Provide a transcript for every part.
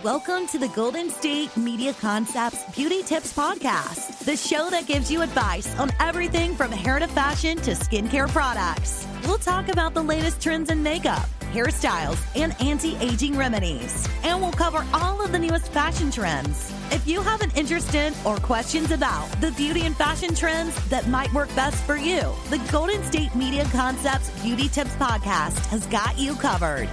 Welcome to the Golden State Media Concepts Beauty Tips Podcast, the show that gives you advice on everything from hair to fashion to skincare products. We'll talk about the latest trends in makeup, hairstyles, and anti-aging remedies. And we'll cover all of the newest fashion trends. If you have an interest in or questions about the beauty and fashion trends that might work best for you, the Golden State Media Concepts Beauty Tips Podcast has got you covered.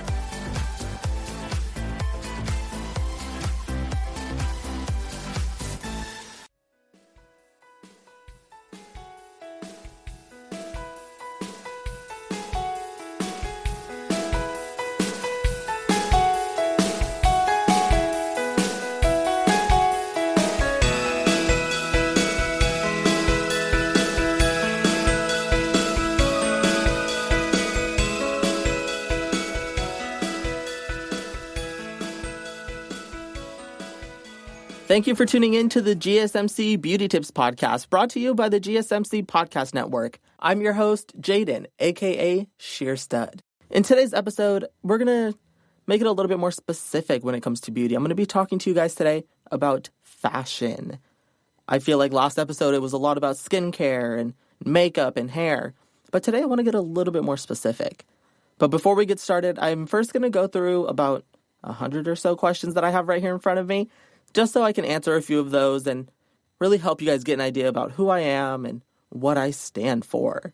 Thank you for tuning in to the GSMC Beauty Tips Podcast, brought to you by the GSMC Podcast Network. I'm your host, Jaiden, aka Sheer Stud. In today's episode, we're going to make it a little bit more specific when it comes to beauty. I'm going to be talking to you guys today about fashion. I feel like last episode it was a lot about skincare and makeup and hair, but today I want to get a little bit more specific. But before we get started, I'm first going to go through about 100 or so questions that I have right here in front of me, just so I can answer a few of those and really help you guys get an idea about who I am and what I stand for.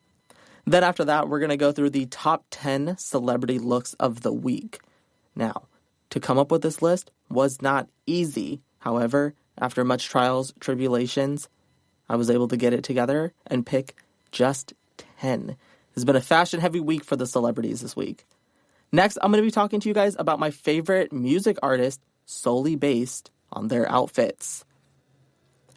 Then after that, we're going to go through the top 10 celebrity looks of the week. Now, to come up with this list was not easy. However, after much trials, tribulations, I was able to get it together and pick just 10. It's been a fashion-heavy week for the celebrities this week. Next, I'm going to be talking to you guys about my favorite music artist solely based on their outfits.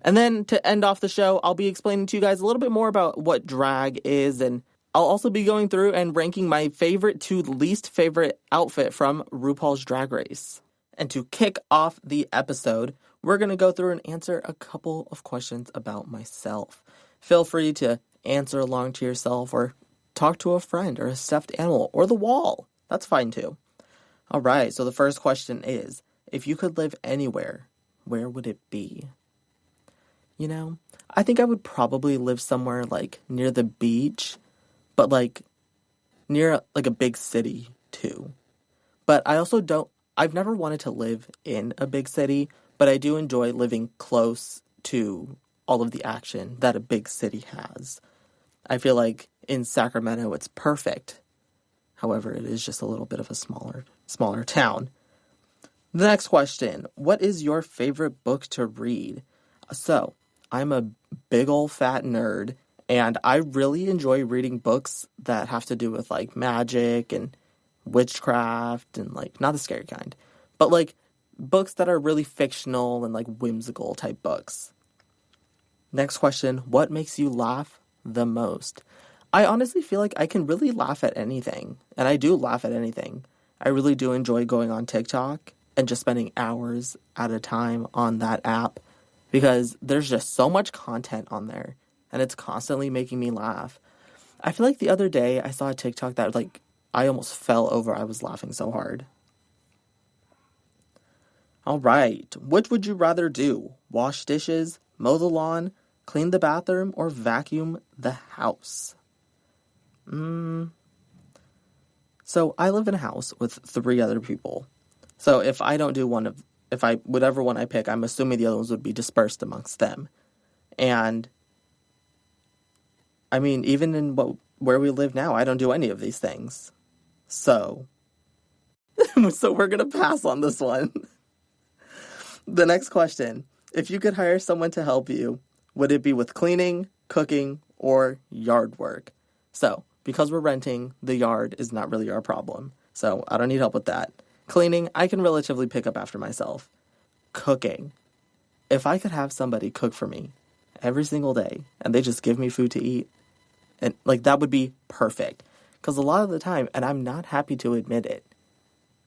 And then to end off the show, I'll be explaining to you guys a little bit more about what drag is, and I'll also be going through and ranking my favorite to least favorite outfit from RuPaul's Drag Race. And to kick off the episode, we're going to go through and answer a couple of questions about myself. Feel free to answer along to yourself or talk to a friend or a stuffed animal or the wall. That's fine too. All right, so the first question is, if you could live anywhere, where would it be? You know, I think I would probably live somewhere like near the beach, but like near like a big city too. But I also I've never wanted to live in a big city, but I do enjoy living close to all of the action that a big city has. I feel like in Sacramento it's perfect. However, it is just a little bit of a smaller town. The next question, what is your favorite book to read? So, I'm a big old fat nerd, and I really enjoy reading books that have to do with, like, magic and witchcraft and, like, not the scary kind, but, like, books that are really fictional and, like, whimsical type books. Next question, what makes you laugh the most? I honestly feel like I can really laugh at anything, and I do laugh at anything. I really do enjoy going on TikTok and just spending hours at a time on that app because there's just so much content on there and it's constantly making me laugh. I feel like the other day I saw a TikTok that like I almost fell over. I was laughing so hard. All right. Which would you rather do? Wash dishes, mow the lawn, clean the bathroom, or vacuum the house? So I live in a house with 3 other people. So if I don't do whatever one I pick, I'm assuming the other ones would be dispersed amongst them. And I mean, even in where we live now, I don't do any of these things. So we're going to pass on this one. The next question, if you could hire someone to help you, would it be with cleaning, cooking, or yard work? So because we're renting, the yard is not really our problem. So I don't need help with that. Cleaning, I can relatively pick up after myself. Cooking. If I could have somebody cook for me every single day and they just give me food to eat, and like that would be perfect. Because a lot of the time, and I'm not happy to admit it,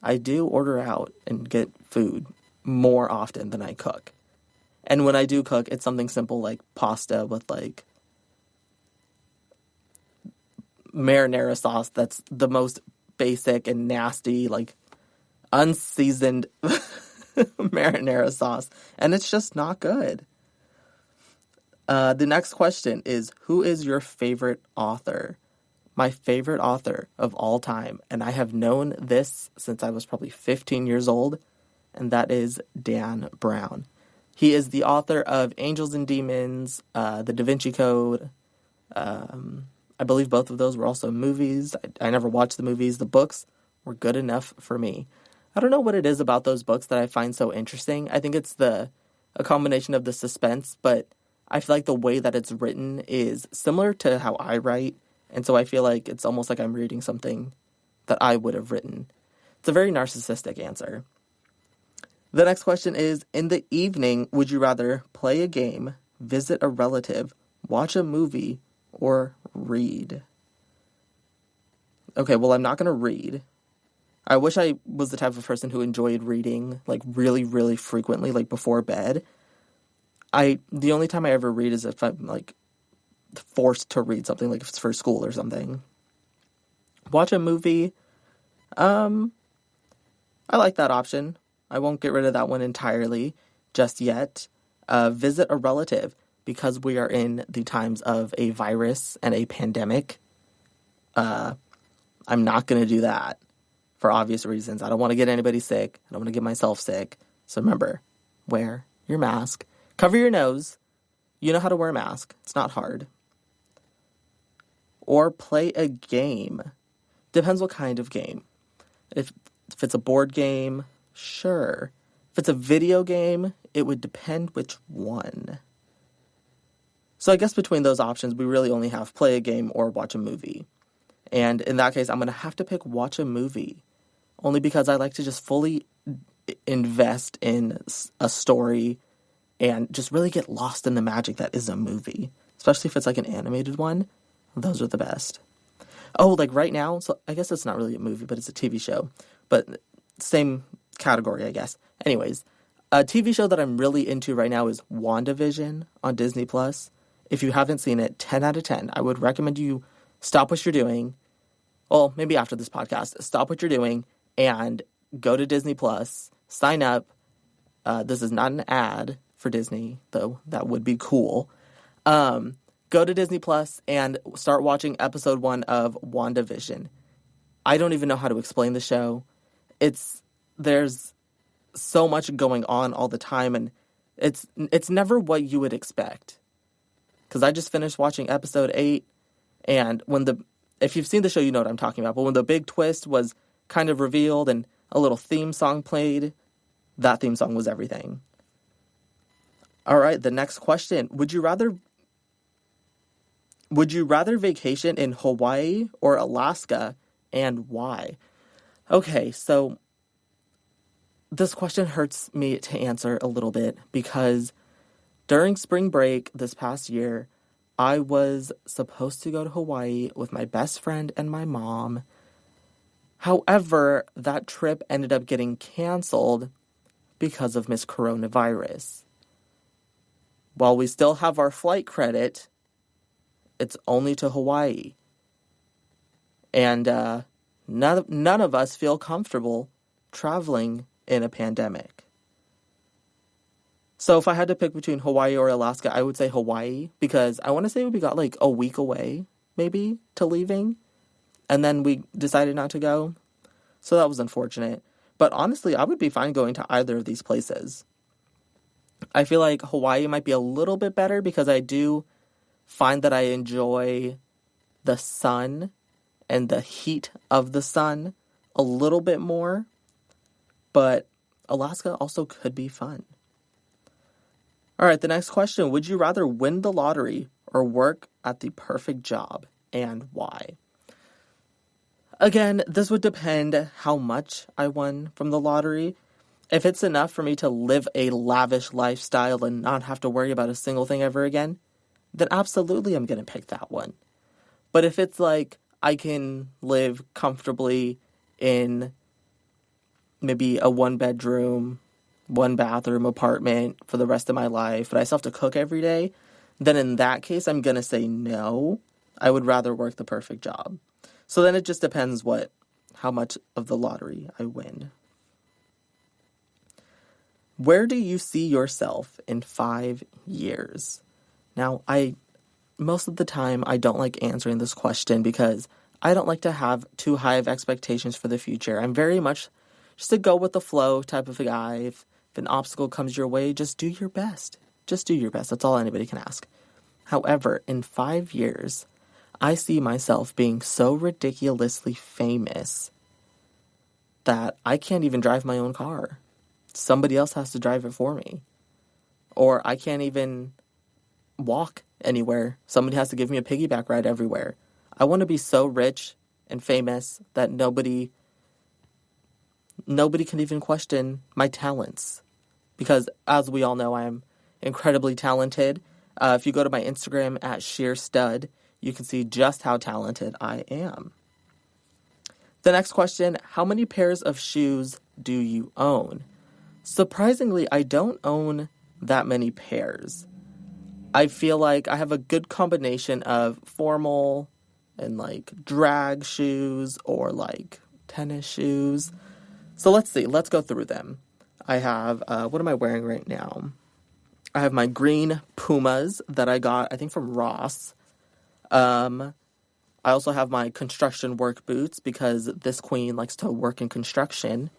I do order out and get food more often than I cook. And when I do cook, it's something simple like pasta with like marinara sauce that's the most basic and nasty, like unseasoned marinara sauce, and it's just not good. The next question is, who is your favorite author? My favorite author of all time, and I have known this since I was probably 15 years old, and that is Dan Brown. He is the author of Angels and Demons, The Da Vinci Code. I believe both of those were also movies. I never watched the movies. The books were good enough for me. I don't know what it is about those books that I find so interesting. I think it's a combination of the suspense, but I feel like the way that it's written is similar to how I write. And so I feel like it's almost like I'm reading something that I would have written. It's a very narcissistic answer. The next question is, in the evening, would you rather play a game, visit a relative, watch a movie, or read? Okay, well, I'm not going to read. I wish I was the type of person who enjoyed reading, like, really, really frequently, like, before bed. The only time I ever read is if I'm, like, forced to read something, like if it's for school or something. Watch a movie. I like that option. I won't get rid of that one entirely just yet. Visit a relative, because we are in the times of a virus and a pandemic. I'm not going to do that for obvious reasons. I don't want to get anybody sick. I don't want to get myself sick. So remember, wear your mask. Cover your nose. You know how to wear a mask. It's not hard. Or play a game. Depends what kind of game. If it's a board game, sure. If it's a video game, it would depend which one. So I guess between those options, we really only have play a game or watch a movie. And in that case, I'm going to have to pick watch a movie. Only because I like to just fully invest in a story and just really get lost in the magic that is a movie. Especially if it's like an animated one. Those are the best. Oh, like right now, so I guess it's not really a movie, but it's a TV show. But same category, I guess. Anyways, a TV show that I'm really into right now is WandaVision on Disney+. If you haven't seen it, 10 out of 10. I would recommend you stop what you're doing. Well, maybe after this podcast. Stop what you're doing and go to Disney+. Sign up. This is not an ad for Disney, though that would be cool. Go to Disney Plus and start watching episode 1 of WandaVision. I don't even know how to explain the show. There's so much going on all the time, and it's never what you would expect. Because I just finished watching episode 8, and if you've seen the show, you know what I'm talking about. But when the big twist was kind of revealed and a little theme song played, that theme song was everything. All right, the next question. Would you rather vacation in Hawaii or Alaska, and why? Okay, so this question hurts me to answer a little bit because during spring break this past year, I was supposed to go to Hawaii with my best friend and my mom. However, that trip ended up getting canceled because of Miss Coronavirus. While we still have our flight credit, it's only to Hawaii. And none of us feel comfortable traveling in a pandemic. So if I had to pick between Hawaii or Alaska, I would say Hawaii, because I want to say we got like a week away, maybe, to leaving. And then we decided not to go. So that was unfortunate. But honestly, I would be fine going to either of these places. I feel like Hawaii might be a little bit better because I do find that I enjoy the sun and the heat of the sun a little bit more. But Alaska also could be fun. All right, the next question. Would you rather win the lottery or work at the perfect job, and why? Again, this would depend how much I won from the lottery. If it's enough for me to live a lavish lifestyle and not have to worry about a single thing ever again, then absolutely I'm going to pick that one. But if it's like I can live comfortably in maybe a 1-bedroom, 1-bathroom apartment for the rest of my life, but I still have to cook every day, then in that case, I'm going to say no. I would rather work the perfect job. So then it just depends how much of the lottery I win. Where do you see yourself in 5 years? Now, most of the time, I don't like answering this question because I don't like to have too high of expectations for the future. I'm very much just a go with the flow type of a guy. If an obstacle comes your way, just do your best. Just do your best. That's all anybody can ask. However, in 5 years, I see myself being so ridiculously famous that I can't even drive my own car. Somebody else has to drive it for me. Or I can't even walk anywhere. Somebody has to give me a piggyback ride everywhere. I want to be so rich and famous that nobody can even question my talents. Because as we all know, I am incredibly talented. If you go to my Instagram at sheerstud, you can see just how talented I am. The next question, how many pairs of shoes do you own? Surprisingly, I don't own that many pairs. I feel like I have a good combination of formal and like drag shoes or like tennis shoes. So let's see. Let's go through them. I have, what am I wearing right now? I have my green Pumas that I got, I think, from Ross. I also have my construction work boots because this queen likes to work in construction.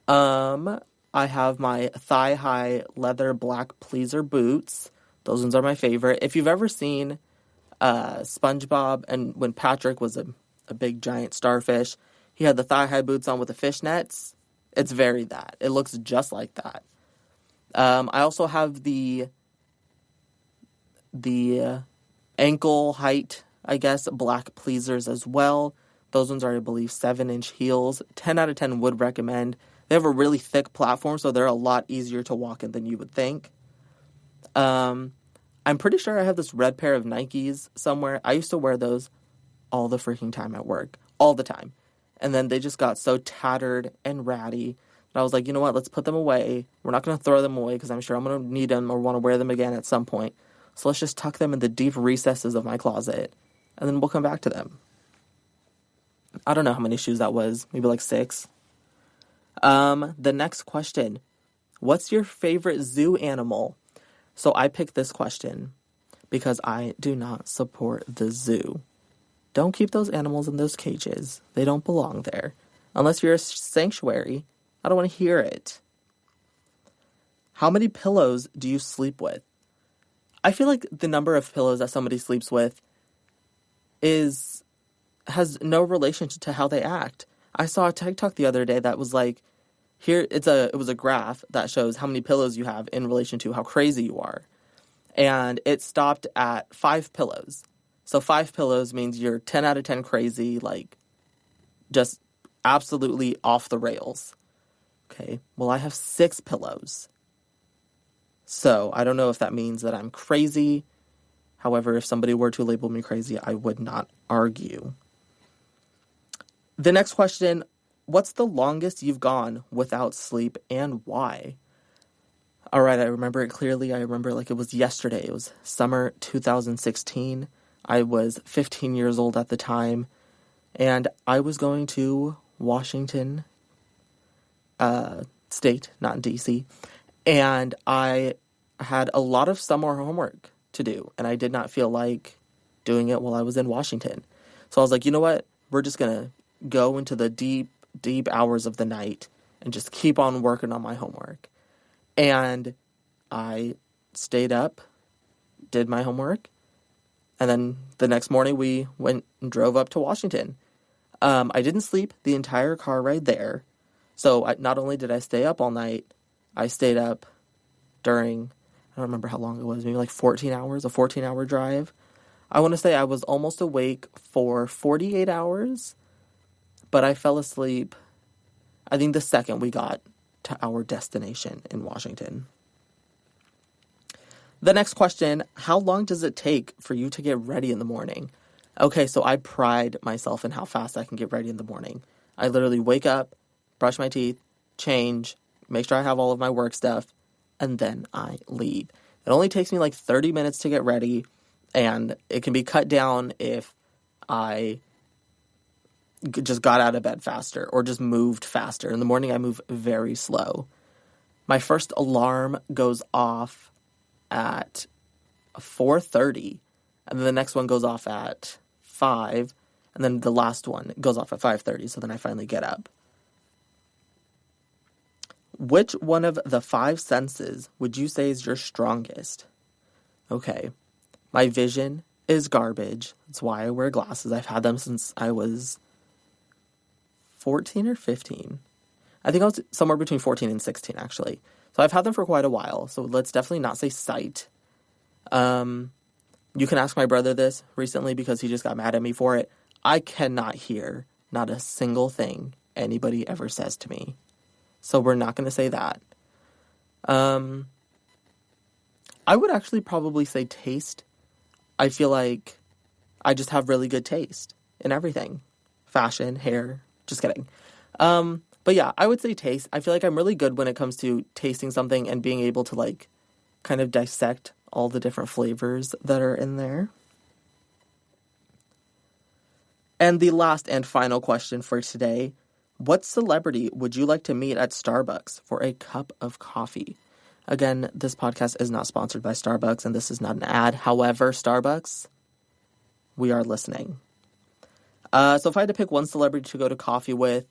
I have my thigh-high leather black pleaser boots. Those ones are my favorite. If you've ever seen SpongeBob, and when Patrick was a big giant starfish, he had the thigh-high boots on with the fishnets. It's very that. It looks just like that. I also have the ankle height, I guess, black pleasers as well. Those ones are, I believe, 7-inch heels. 10 out of 10 would recommend. They have a really thick platform, so they're a lot easier to walk in than you would think. I'm pretty sure I have this red pair of Nikes somewhere. I used to wear those all the freaking time at work. All the time. And then they just got so tattered and ratty. And I was like, you know what? Let's put them away. We're not going to throw them away because I'm sure I'm going to need them or want to wear them again at some point. So let's just tuck them in the deep recesses of my closet. And then we'll come back to them. I don't know how many shoes that was. Maybe like 6. The next question. What's your favorite zoo animal? So I picked this question because I do not support the zoo. Don't keep those animals in those cages. They don't belong there. Unless you're a sanctuary. I don't want to hear it. How many pillows do you sleep with? I feel like the number of pillows that somebody sleeps with has no relation to how they act. I saw a TikTok the other day that was like, it was a graph that shows how many pillows you have in relation to how crazy you are. And it stopped at 5 pillows. So 5 pillows means you're 10 out of 10 crazy, like just absolutely off the rails. Okay, well, I have 6 pillows. So I don't know if that means that I'm crazy. However, if somebody were to label me crazy, I would not argue. The next question, what's the longest you've gone without sleep and why? All right, I remember it clearly. I remember like it was yesterday. It was summer 2016. I was 15 years old at the time, and I was going to Washington State, not DC, and I had a lot of summer homework to do, and I did not feel like doing it while I was in Washington. So I was like, you know what? We're just going to go into the deep, deep hours of the night and just keep on working on my homework. And I stayed up, did my homework, and then the next morning we went and drove up to Washington. I didn't sleep the entire car ride there. So not only did I stay up all night, I stayed up during, I don't remember how long it was, maybe like 14 hours, a 14-hour drive. I want to say I was almost awake for 48 hours, but I fell asleep, I think the second we got to our destination in Washington. The next question, how long does it take for you to get ready in the morning? Okay, so I pride myself in how fast I can get ready in the morning. I literally wake up, brush my teeth, change, make sure I have all of my work stuff, and then I leave. It only takes me like 30 minutes to get ready, and it can be cut down if I just got out of bed faster or just moved faster. In the morning, I move very slow. My first alarm goes off at 4:30, and then the next one goes off at 5, and then the last one goes off at 5:30, so then I finally get up. Which one of the 5 senses would you say is your strongest? Okay, my vision is garbage. That's why I wear glasses. I've had them since I was 14 or 15. I think I was somewhere between 14 and 16, actually. So I've had them for quite a while, so let's definitely not say sight. You can ask my brother this recently because he just got mad at me for it. I cannot hear not a single thing anybody ever says to me. So we're not going to say that. I would actually probably say taste. I feel like I just have really good taste in everything. Fashion, hair, just kidding. But yeah, I would say taste. I feel like I'm really good when it comes to tasting something and being able to like kind of dissect all the different flavors that are in there. And the last and final question for today, what celebrity would you like to meet at Starbucks for a cup of coffee? Again, this podcast is not sponsored by Starbucks, and this is not an ad. However, Starbucks, we are listening. So if I had to pick one celebrity to go to coffee with,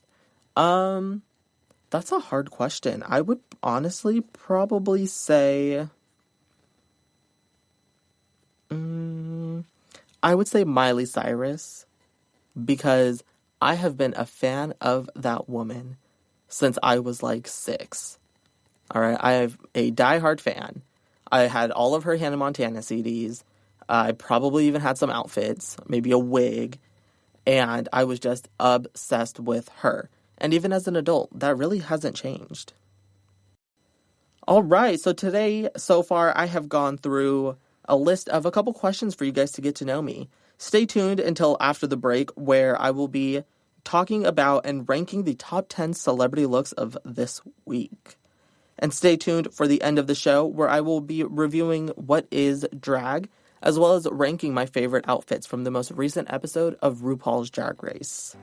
that's a hard question. I would honestly probably say, I would say Miley Cyrus, because I have been a fan of that woman since I was like 6. All right, I have a diehard fan. I had all of her Hannah Montana CDs. I probably even had some outfits, maybe a wig, and I was just obsessed with her. And even as an adult, that really hasn't changed. All right, so today, so far, I have gone through a list of a couple questions for you guys to get to know me. Stay tuned until after the break, where I will be talking about and ranking the top 10 celebrity looks of this week. And stay tuned for the end of the show, where I will be reviewing what is drag, as well as ranking my favorite outfits from the most recent episode of RuPaul's Drag Race.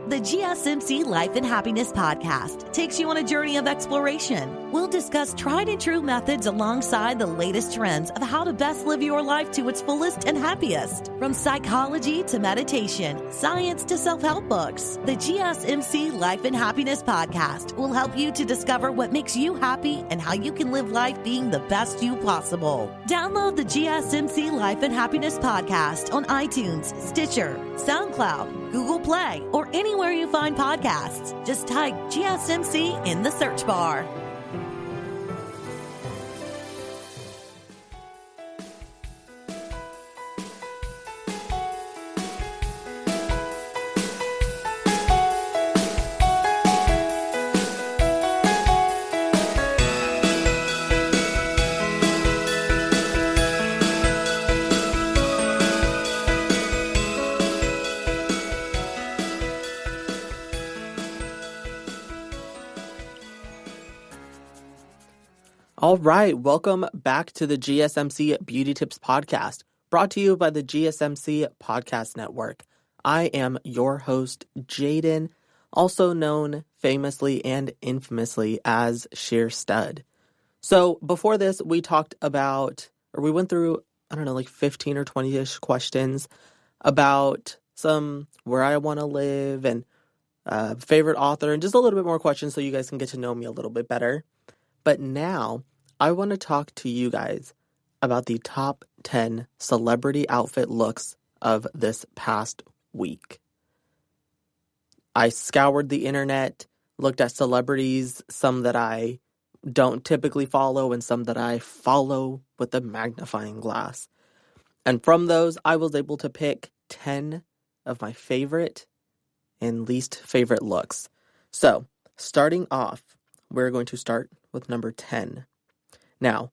The GSMC Life and Happiness podcast takes you on a journey of exploration. We'll discuss tried and true methods alongside the latest trends of how to best live your life to its fullest and happiest. From psychology to meditation, science to self-help books, the GSMC Life and Happiness podcast will help you to discover what makes you happy and how you can live life being the best you possible. Download the GSMC Life and Happiness podcast on iTunes, Stitcher, SoundCloud, Google Play, or anywhere you find podcasts. Just type GSMC in the search bar. All right, welcome back to the GSMC Beauty Tips Podcast, brought to you by the GSMC Podcast Network. I am your host, Jaiden, also known famously and infamously as Sheer Stud. So before this, we went through, 15 or 20-ish questions about some where I want to live and favorite author, and just a little bit more questions so you guys can get to know me a little bit better. But now, I want to talk to you guys about the top 10 celebrity outfit looks of this past week. I scoured the internet, looked at celebrities, some that I don't typically follow and some that I follow with a magnifying glass. And from those, I was able to pick 10 of my favorite and least favorite looks. So, starting off, we're going to start with number 10. Now,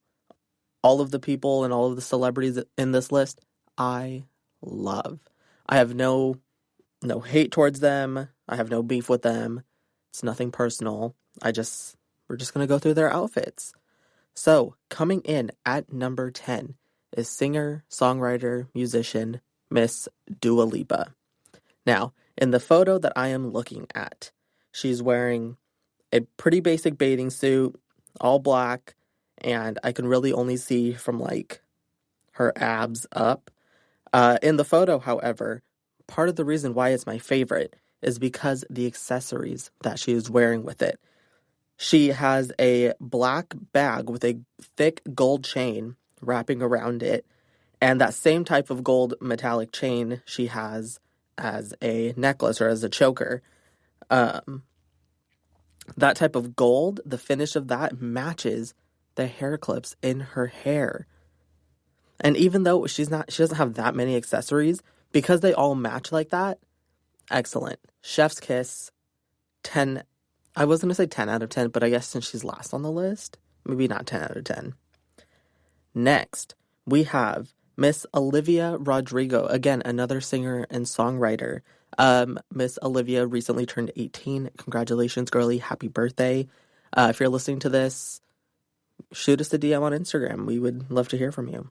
all of the people and all of the celebrities in this list, I love. I have no hate towards them. I have no beef with them. It's nothing personal. We're just going to go through their outfits. So, coming in at number 10 is singer, songwriter, musician, Miss Dua Lipa. Now, in the photo that I am looking at, she's wearing a pretty basic bathing suit, all black, and I can really only see from, like, her abs up. In the photo, however, part of the reason why it's my favorite is because the accessories that she is wearing with it. She has a black bag with a thick gold chain wrapping around it, and that same type of gold metallic chain she has as a necklace or as a choker. That type of gold, the finish of that matches the hair clips in her hair. And even though she doesn't have that many accessories, because they all match like that, excellent. Chef's kiss, 10. I was going to say 10 out of 10, but I guess since she's last on the list, maybe not 10 out of 10. Next, we have Miss Olivia Rodrigo. Again, another singer and songwriter. Miss Olivia recently turned 18. Congratulations, girlie. Happy birthday. If you're listening to this, shoot us a DM on Instagram. We would love to hear from you.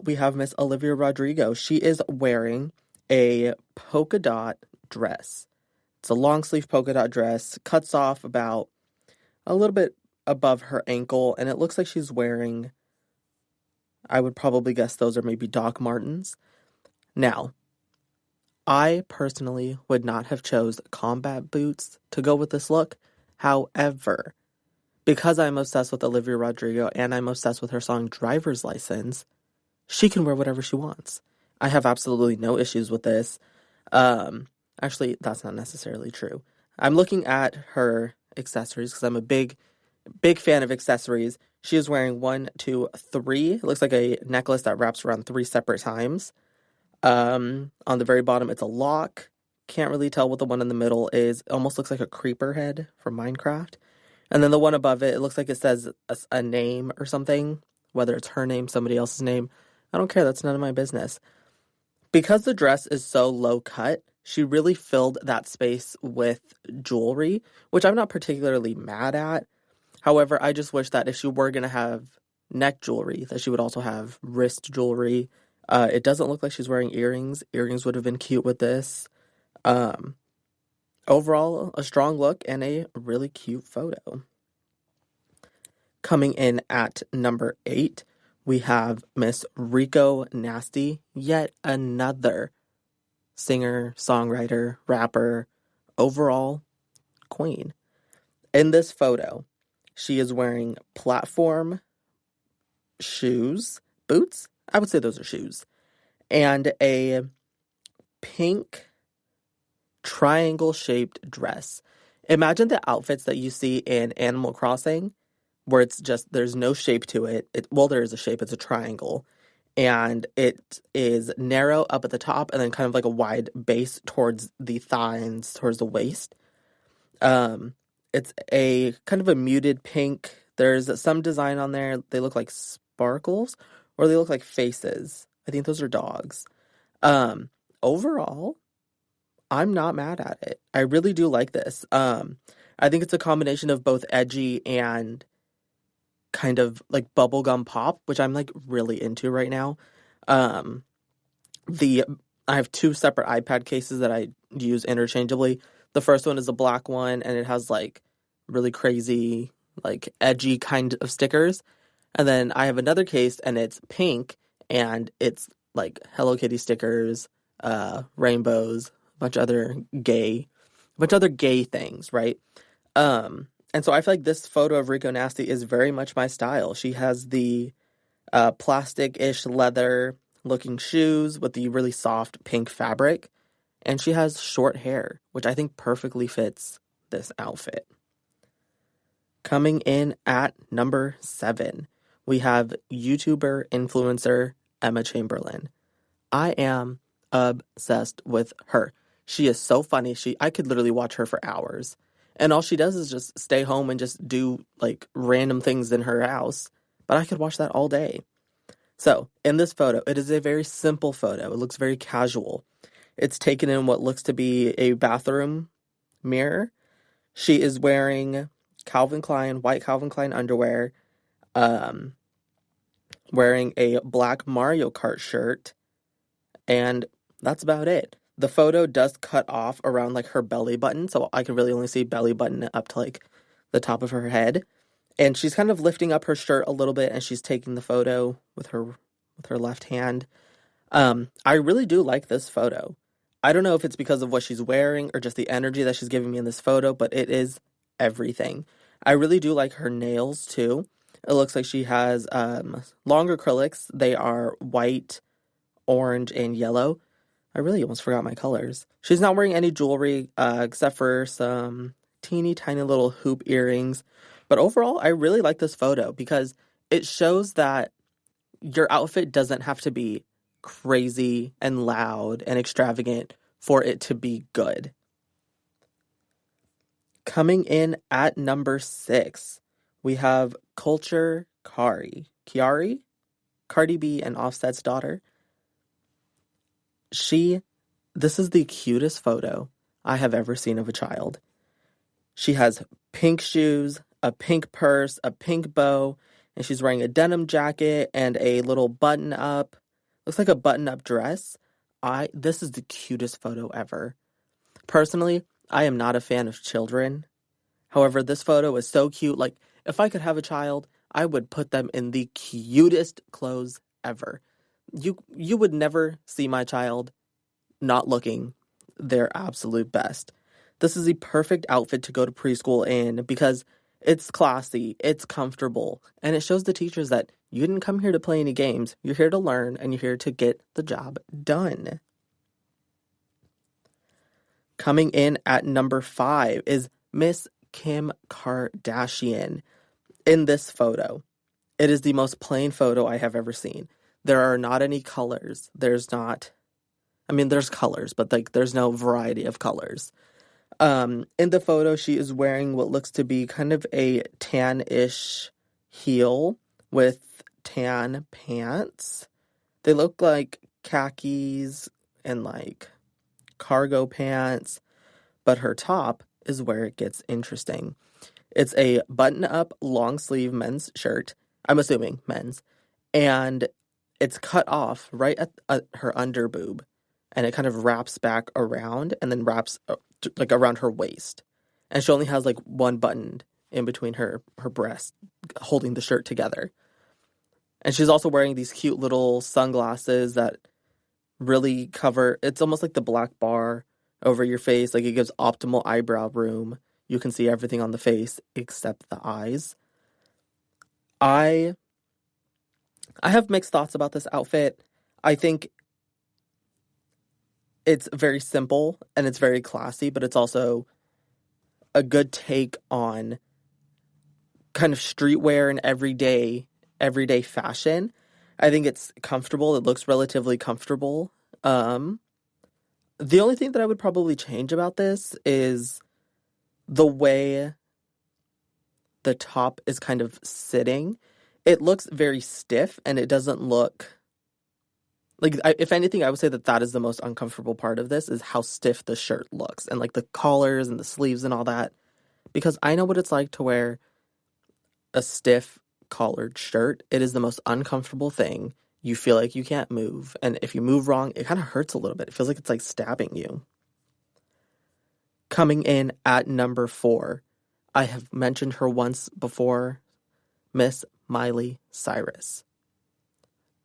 We have Miss Olivia Rodrigo. She is wearing a polka dot dress. It's a long sleeve polka dot dress, cuts off about a little bit above her ankle, and it looks like she's wearing, I would probably guess those are maybe Doc Martens. Now, I personally would not have chose combat boots to go with this look. However, because I'm obsessed with Olivia Rodrigo and I'm obsessed with her song Driver's License, she can wear whatever she wants. I have absolutely no issues with this. Actually, that's not necessarily true. I'm looking at her accessories because I'm a big fan of accessories. She is wearing 1, 2, 3. It looks like a necklace that wraps around 3 separate times. On the very bottom, it's a lock. Can't really tell what the one in the middle is. It almost looks like a creeper head from Minecraft. And then the one above it, it looks like it says a name or something. Whether it's her name, somebody else's name. I don't care. That's none of my business. Because the dress is so low cut, she really filled that space with jewelry, which I'm not particularly mad at. However, I just wish that if she were going to have neck jewelry, that she would also have wrist jewelry. It doesn't look like she's wearing earrings. Earrings would have been cute with this. Overall, a strong look and a really cute photo. Coming in at number 8, we have Miss Rico Nasty, yet another singer, songwriter, rapper, overall queen. In this photo, she is wearing platform shoes, boots? I would say those are shoes. And a pink triangle-shaped dress. Imagine the outfits that you see in Animal Crossing, where it's just, there's no shape to it. Well, there is a shape. It's a triangle. And it is narrow up at the top and then kind of like a wide base towards the thighs, towards the waist. It's a kind of a muted pink. There's some design on there. They look like sparkles or they look like faces. I think those are dogs. Overall, I'm not mad at it. I really do like this. I think it's a combination of both edgy and kind of like bubblegum pop, which I'm like really into right now. I have 2 separate iPad cases that I use interchangeably. The first one is a black one and it has like really crazy, like edgy kind of stickers. And then I have another case and it's pink and it's like Hello Kitty stickers, rainbows, a bunch of other gay things, right? And so I feel like this photo of Rico Nasty is very much my style. She has the plastic-ish leather-looking shoes with the really soft pink fabric. And she has short hair, which I think perfectly fits this outfit. Coming in at number 7, we have YouTuber influencer Emma Chamberlain. I am obsessed with her. She is so funny. I could literally watch her for hours. And all she does is just stay home and just do like random things in her house. But I could watch that all day. So in this photo, it is a very simple photo. It looks very casual. It's taken in what looks to be a bathroom mirror. She is wearing white Calvin Klein underwear, wearing a black Mario Kart shirt, and that's about it. The photo does cut off around like her belly button, so I can really only see belly button up to like the top of her head. And she's kind of lifting up her shirt a little bit, and she's taking the photo with her left hand. I really do like this photo. I don't know if it's because of what she's wearing or just the energy that she's giving me in this photo, but it is everything. I really do like her nails too. It looks like she has long acrylics. They are white, orange, and yellow. I really almost forgot my colors. She's not wearing any jewelry except for some teeny tiny little hoop earrings. But overall, I really like this photo because it shows that your outfit doesn't have to be crazy and loud and extravagant for it to be good. Coming in at number 6, we have Culture Cardi B and Offset's daughter. This is the cutest photo I have ever seen of a child. She has pink shoes, a pink purse, a pink bow, and she's wearing a denim jacket and a little button-up. Looks like a button-up dress. This is the cutest photo ever. Personally, I am not a fan of children. However, this photo is so cute. Like, if I could have a child, I would put them in the cutest clothes ever. You would never see my child not looking their absolute best. This is the perfect outfit to go to preschool in because it's classy, it's comfortable, and it shows the teachers that you didn't come here to play any games. You're here to learn, and you're here to get the job done. Coming in at number 5 is Miss Kim Kardashian. In this photo, it is the most plain photo I have ever seen. There are not any colors. There's colors, but like there's no variety of colors. In the photo, she is wearing what looks to be kind of a tan-ish heel with tan pants. They look like khakis and like cargo pants, but her top is where it gets interesting. It's a button-up long-sleeve men's shirt. I'm assuming men's. And it's cut off right at her under boob. And it kind of wraps back around and then wraps like around her waist. And she only has like one button in between her breast holding the shirt together. And she's also wearing these cute little sunglasses that really cover, it's almost like the black bar over your face. Like it gives optimal eyebrow room. You can see everything on the face except the eyes. I have mixed thoughts about this outfit. I think it's very simple and it's very classy, but it's also a good take on kind of streetwear and everyday fashion. I think it's comfortable. It looks relatively comfortable. The only thing that I would probably change about this is the way the top is kind of sitting. It looks very stiff and it doesn't look like, if anything, I would say that is the most uncomfortable part of this is how stiff the shirt looks and like the collars and the sleeves and all that. Because I know what it's like to wear a stiff collared shirt. It is the most uncomfortable thing. You feel like you can't move. And if you move wrong, it kind of hurts a little bit. It feels like it's like stabbing you. Coming in at number 4, I have mentioned her once before, Miss Miley Cyrus.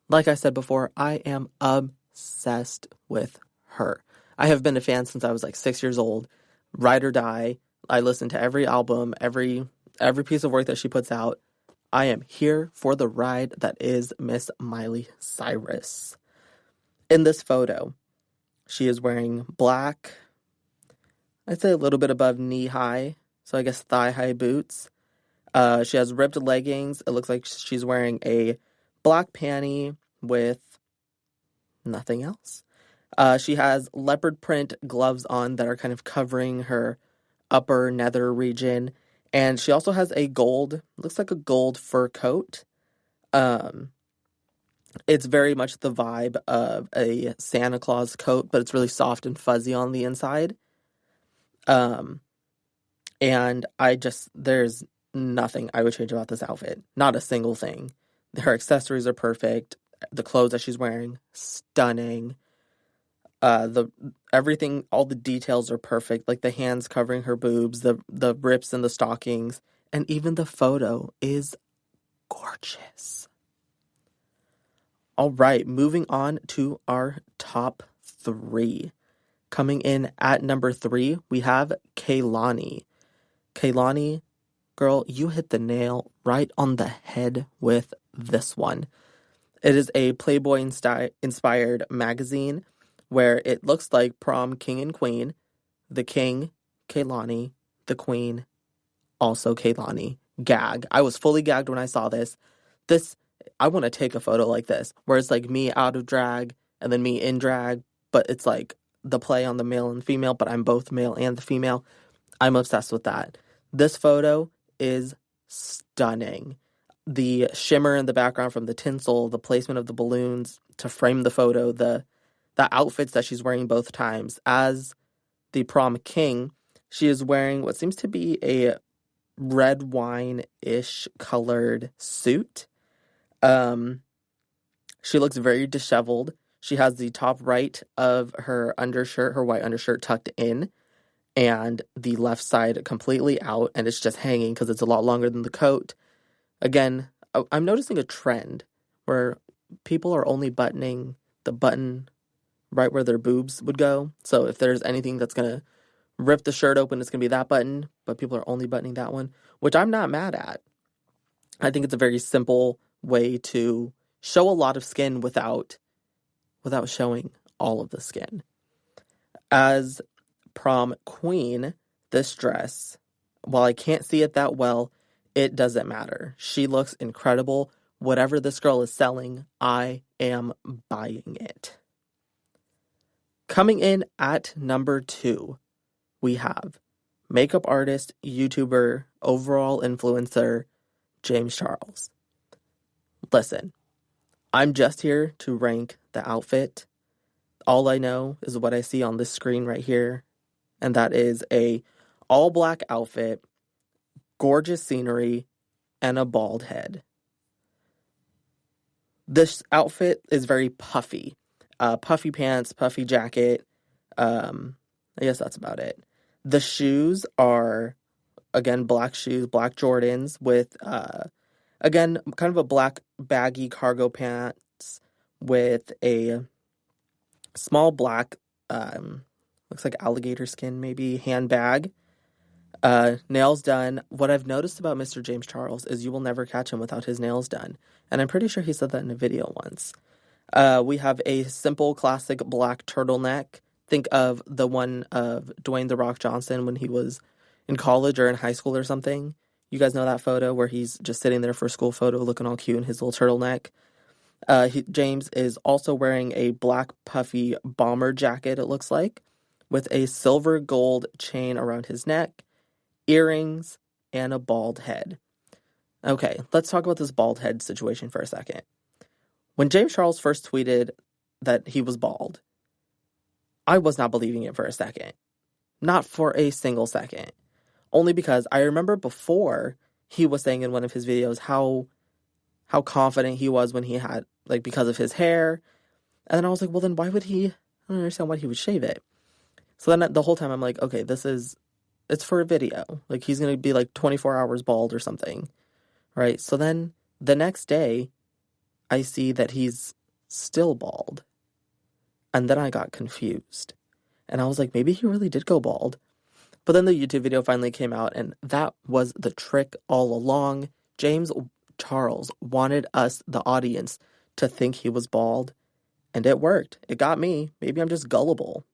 Like I said before, I am obsessed with her. I have been a fan since I was like 6 years old. Ride or die. I listen to every album, every piece of work that she puts out. I am here for the ride that is Miss Miley Cyrus. In this photo, she is wearing black, I'd say a little bit above knee-high, so I guess thigh-high boots. She has ripped leggings. It looks like she's wearing a black panty with nothing else. She has leopard print gloves on that are kind of covering her upper nether region. And she also has looks like a gold fur coat. It's very much the vibe of a Santa Claus coat, but it's really soft and fuzzy on the inside. And there's nothing I would change about this outfit. Not a single thing. Her accessories are perfect. The clothes that she's wearing, stunning. everything, all the details are perfect. Like the hands covering her boobs, the rips in the stockings, and even the photo is gorgeous. All right, moving on to our top 3. Coming in at number 3, we have Kehlani. Kehlani, girl, you hit the nail right on the head with this one. It is a Playboy-inspired magazine where it looks like prom king and queen. The king, Kehlani. The queen, also Kehlani. Gag. I was fully gagged when I saw this. I want to take a photo like this, where it's like me out of drag and then me in drag, but it's like the play on the male and female, but I'm both male and the female. I'm obsessed with that. This photo is stunning. The shimmer in the background from the tinsel, the placement of the balloons to frame the photo, the outfits that she's wearing both times. As the prom king, she is wearing what seems to be a red wine-ish colored suit. She looks very disheveled. She has the top right of her undershirt, her white undershirt, tucked in, and the left side completely out, and it's just hanging because it's a lot longer than the coat. Again, I'm noticing a trend where people are only buttoning the button right where their boobs would go. So if there's anything that's going to rip the shirt open, it's going to be that button, but people are only buttoning that one, which I'm not mad at. I think it's a very simple way to show a lot of skin without showing all of the skin. As prom queen, this dress, while I can't see it that well, it doesn't matter. She looks incredible. Whatever this girl is selling, I am buying it. Coming in at number 2, we have makeup artist, YouTuber, overall influencer, James Charles. Listen, I'm just here to rank the outfit. All I know is what I see on this screen right here, and that is a all-black outfit, gorgeous scenery, and a bald head. This outfit is very puffy. Puffy pants, puffy jacket. I guess that's about it. The shoes are, again, black shoes, black Jordans with, again, kind of a black baggy cargo pants with a small black, looks like alligator skin maybe, handbag. Nails done. What I've noticed about Mr. James Charles is you will never catch him without his nails done. And I'm pretty sure he said that in a video once. We have a simple classic black turtleneck. Think of the one of Dwayne "The Rock" Johnson when he was in college or in high school or something. You guys know that photo where he's just sitting there for a school photo looking all cute in his little turtleneck. James is also wearing a black puffy bomber jacket, it looks like, with a silver gold chain around his neck, earrings, and a bald head. Okay, let's talk about this bald head situation for a second. When James Charles first tweeted that he was bald, I was not believing it for a second. Not for a single second. Only because I remember before he was saying in one of his videos how confident he was when he had, like, because of his hair. And then I was like, well, then why would he, I don't understand why he would shave it. So then the whole time I'm like, okay, it's for a video. Like, he's going to be like 24 hours bald or something. Right? So then the next day, I see that he's still bald. And then I got confused. And I was like, maybe he really did go bald. But then the YouTube video finally came out, and that was the trick all along. James Charles wanted us, the audience, to think he was bald. And it worked. It got me. Maybe I'm just gullible.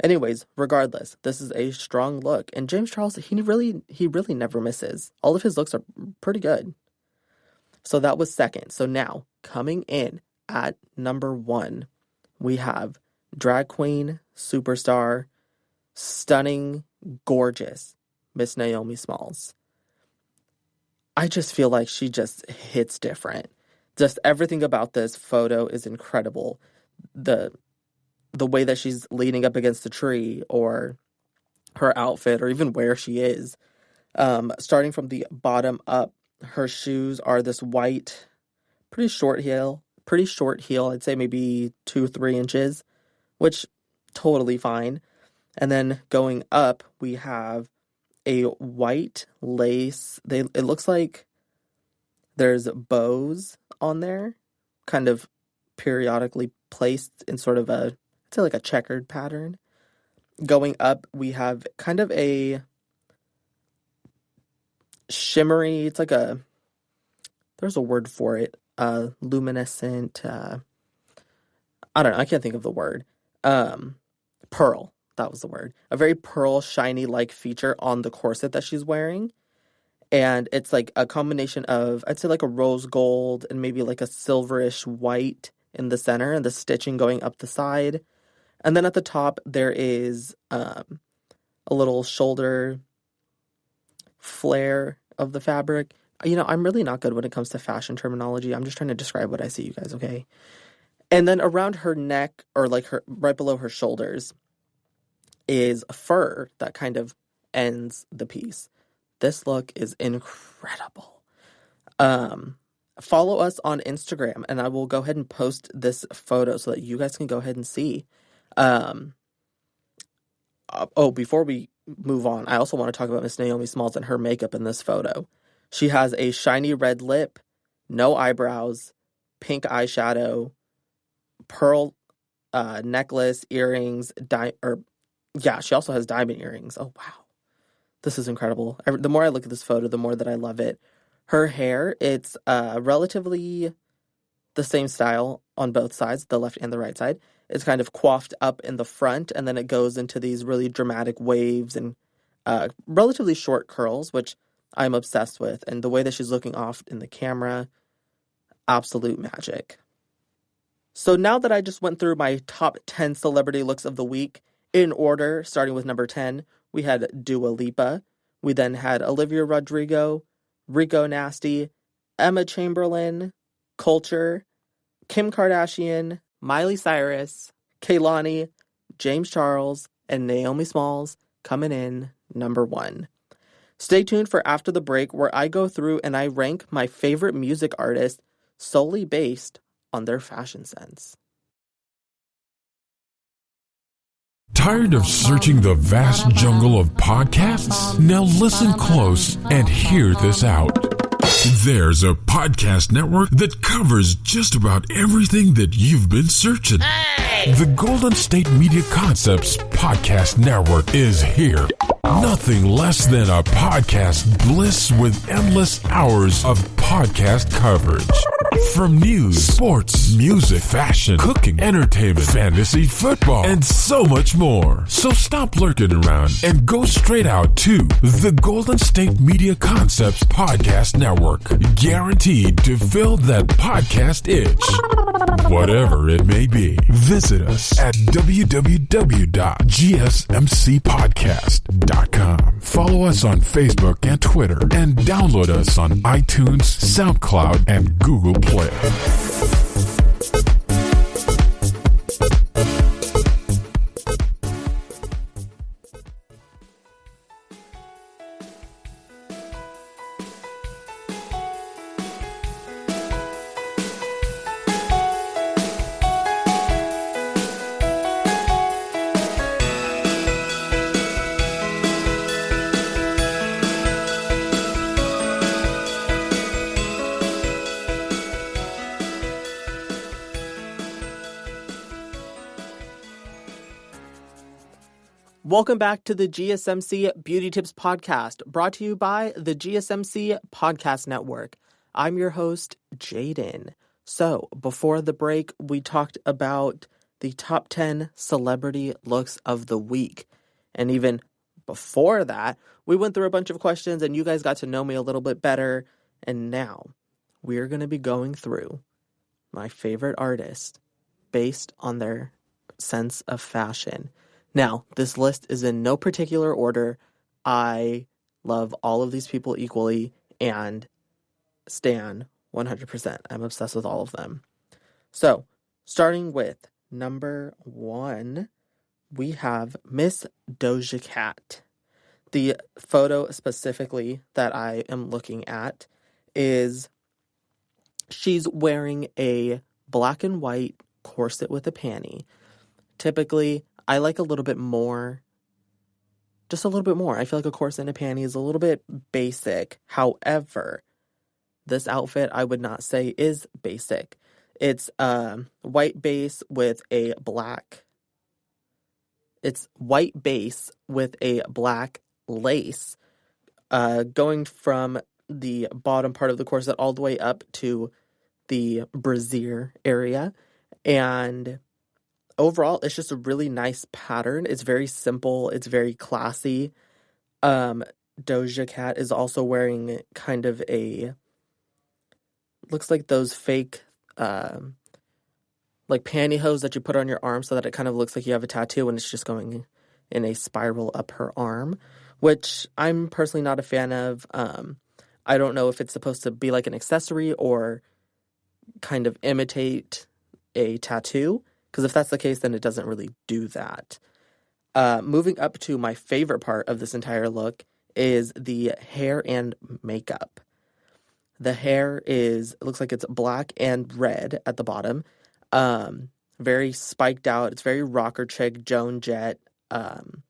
Anyways, regardless, this is a strong look. And James Charles, he really never misses. All of his looks are pretty good. So that was second. So now, coming in at number 1, we have drag queen, superstar, stunning, gorgeous Miss Naomi Smalls. I just feel like she just hits different. Just everything about this photo is incredible. The way that she's leaning up against the tree, or her outfit, or even where she is. Starting from the bottom up, her shoes are this white, pretty short heel. I'd say maybe 2-3 inches, which totally fine. And then going up, we have a white lace. It looks like there's bows on there, kind of periodically placed in sort of I'd say like a checkered pattern. Going up, we have kind of a shimmery, there's a word for it, luminescent, I don't know, I can't think of the word, pearl, that was the word. A very pearl, shiny-like feature on the corset that she's wearing. And it's like a combination of, I'd say like a rose gold and maybe like a silverish white in the center and the stitching going up the side. And then at the top, there is a little shoulder flare of the fabric. I'm really not good when it comes to fashion terminology. I'm just trying to describe what I see, you guys, okay? And then around her neck, or like right below her shoulders, is fur that kind of ends the piece. This look is incredible. Follow us on Instagram, and I will go ahead and post this photo so that you guys can go ahead and see. Before we move on, I also want to talk about Miss Naomi Smalls and her makeup in this photo. She has a shiny red lip, no eyebrows, pink eyeshadow, pearl necklace, earrings, she also has diamond earrings. Oh, wow. This is incredible. The more I look at this photo, the more that I love it. Her hair, it's relatively the same style on both sides, the left and the right side. It's kind of coiffed up in the front, and then it goes into these really dramatic waves and relatively short curls, which I'm obsessed with. And the way that she's looking off in the camera, absolute magic. So now that I just went through my top 10 celebrity looks of the week, in order, starting with number 10, we had Dua Lipa. We then had Olivia Rodrigo, Rico Nasty, Emma Chamberlain, Culture, Kim Kardashian, Miley Cyrus, Kehlani, James Charles, and Naomi Smalls coming in number 1. Stay tuned for after the break, where I go through and I rank my favorite music artists solely based on their fashion sense. Tired of searching the vast jungle of podcasts? Now listen close and hear this out. There's a podcast network that covers just about everything that you've been searching. Hey! The Golden State Media Concepts Podcast Network is here. Nothing less than a podcast bliss with endless hours of podcast coverage. From news, sports, music, fashion, cooking, entertainment, fantasy, football, and so much more. So stop lurking around and go straight out to the Golden State Media Concepts Podcast Network. Guaranteed to fill that podcast itch. Whatever it may be. Visit us at www.gsmcpodcast.com. Follow us on Facebook and Twitter, and download us on iTunes, SoundCloud, and Google Play. Welcome back to the GSMC Beauty Tips Podcast, brought to you by the GSMC Podcast Network. I'm your host, Jaiden. So, before the break, we talked about the top 10 celebrity looks of the week. And even before that, we went through a bunch of questions and you guys got to know me a little bit better. And now, we're going to be going through my favorite artist based on their sense of fashion. Now, this list is in no particular order. I love all of these people equally and stan 100%. I'm obsessed with all of them. So, starting with number 1, we have Miss Doja Cat. The photo specifically that I am looking at is she's wearing a black and white corset with a panty. Typically, I like a little bit more, just a little bit more. I feel like a corset and a panty is a little bit basic. However, this outfit I would not say is basic. It's white base with a black. It's white base with a black lace, going from the bottom part of the corset all the way up to the brassiere area. And overall, it's just a really nice pattern. It's very simple. It's very classy. Doja Cat is also wearing kind of a, looks like those fake, like pantyhose that you put on your arm so that it kind of looks like you have a tattoo and it's just going in a spiral up her arm, which I'm personally not a fan of. I don't know if it's supposed to be like an accessory or kind of imitate a tattoo, because if that's the case, then it doesn't really do that. Moving up to my favorite part of this entire look is the hair and makeup. The hair it looks like it's black and red at the bottom. Very spiked out. It's very rocker chick, Joan Jett. 10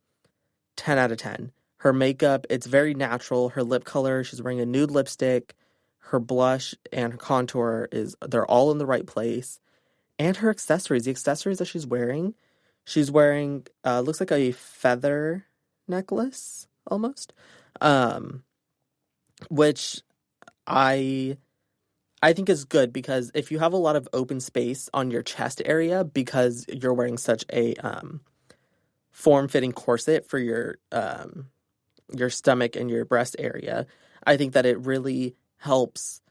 out of 10. Her makeup, it's very natural. Her lip color, she's wearing a nude lipstick. Her blush and her contour they're all in the right place. And her accessories, the accessories that she's wearing looks like a feather necklace almost, which I think is good, because if you have a lot of open space on your chest area because you're wearing such a form-fitting corset for your stomach and your breast area, I think that it really helps